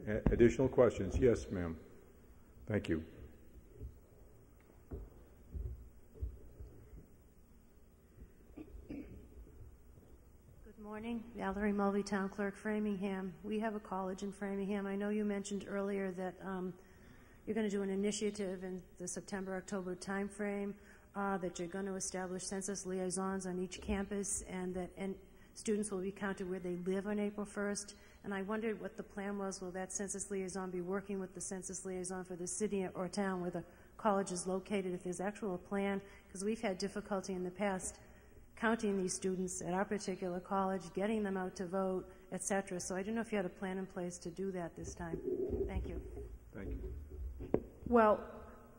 Additional questions? Yes, ma'am. Thank you. Good morning. Valerie Mulvey, Town Clerk, Framingham. We have a college in Framingham. I know you mentioned earlier that you're going to do an initiative in the September-October timeframe, that you're going to establish census liaisons on each campus, and that students will be counted where they live on April 1st. And I wondered what the plan was. Will that census liaison be working with the census liaison for the city or town where the college is located, if there's actual a plan? Because we've had difficulty in the past counting these students at our particular college, getting them out to vote, etc. So I don't know if you had a plan in place to do that this time. Thank you. Thank you. Well,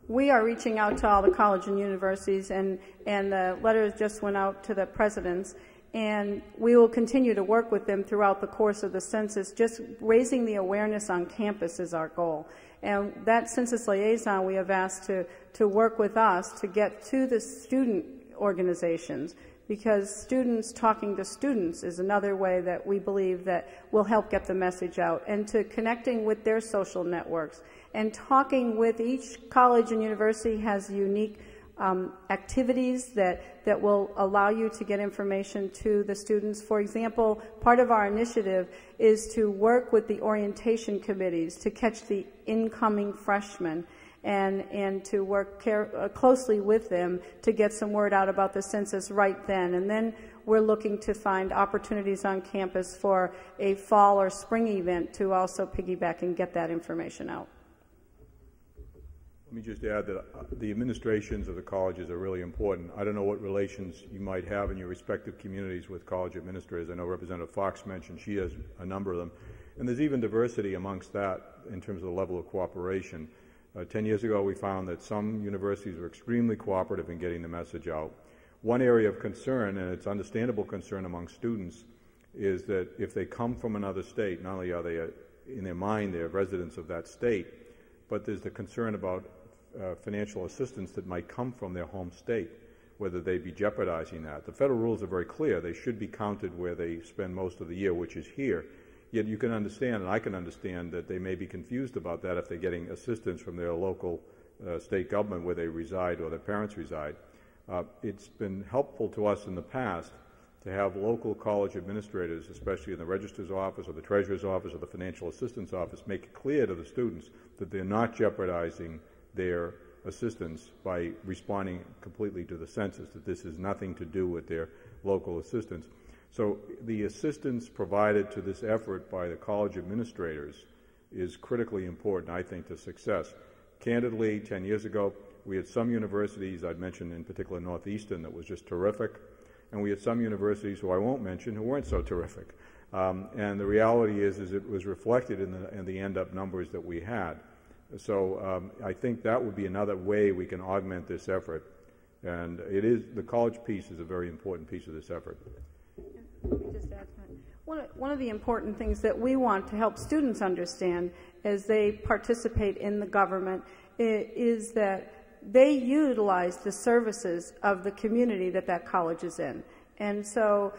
we are reaching out to all the colleges and universities, and the letters just went out to the presidents, and we will continue to work with them throughout the course of the census. Just raising the awareness on campus is our goal. And that census liaison we have asked to work with us to get to the student organizations, because students talking to students is another way that we believe that will help get the message out, and to connecting with their social networks. And talking with each college and university has unique activities that will allow you to get information to the students. For example, part of our initiative is to work with the orientation committees to catch the incoming freshmen, and to work closely with them to get some word out about the census right then. And then we're looking to find opportunities on campus for a fall or spring event to also piggyback and get that information out. Let me just add that the administrations of the colleges are really important. I don't know what relations you might have in your respective communities with college administrators. I know Representative Fox mentioned she has a number of them. And there's even diversity amongst that in terms of the level of cooperation. 10 years ago, we found that some universities were extremely cooperative in getting the message out. One area of concern, and it's understandable concern among students, is that if they come from another state, not only are they, in their mind, they're residents of that state, but there's the concern about financial assistance that might come from their home state, whether they be jeopardizing that. The federal rules are very clear. They should be counted where they spend most of the year, which is here. Yet you can understand, and I can understand, that they may be confused about that if they're getting assistance from their local state government where they reside or their parents reside. It's been helpful to us in the past to have local college administrators, especially in the registrar's office or the treasurer's office or the financial assistance office, make it clear to the students that they're not jeopardizing their assistance by responding completely to the census, that this has nothing to do with their local assistance. So the assistance provided to this effort by the college administrators is critically important, I think, to success. Candidly, 10 years ago, we had some universities, I'd mention in particular Northeastern, that was just terrific, and we had some universities who I won't mention who weren't so terrific. And the reality is it was reflected in the end-up numbers that we had. So I think that would be another way we can augment this effort. And it is, the college piece is a very important piece of this effort. Let me just add to that. One of the important things that we want to help students understand as they participate in the government is that they utilize the services of the community that college is in. And so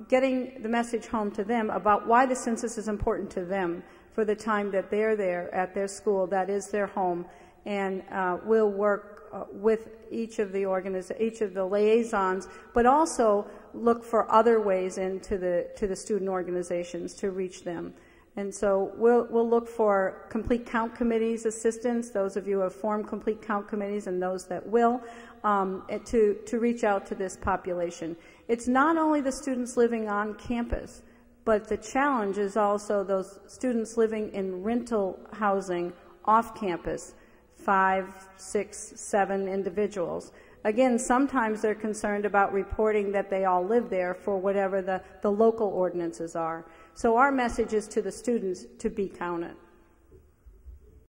getting the message home to them about why the census is important to them for the time that they're there at their school, that is their home, and we'll work with each of the liaisons, but also look for other ways into the student organizations to reach them. And so we'll look for complete count committees assistance, those of you who have formed complete count committees and those that will, to reach out to this population. It's not only the students living on campus, but the challenge is also those students living in rental housing off campus, 5, 6, 7 individuals. Again, sometimes they're concerned about reporting that they all live there for whatever the local ordinances are. So our message is to the students to be counted.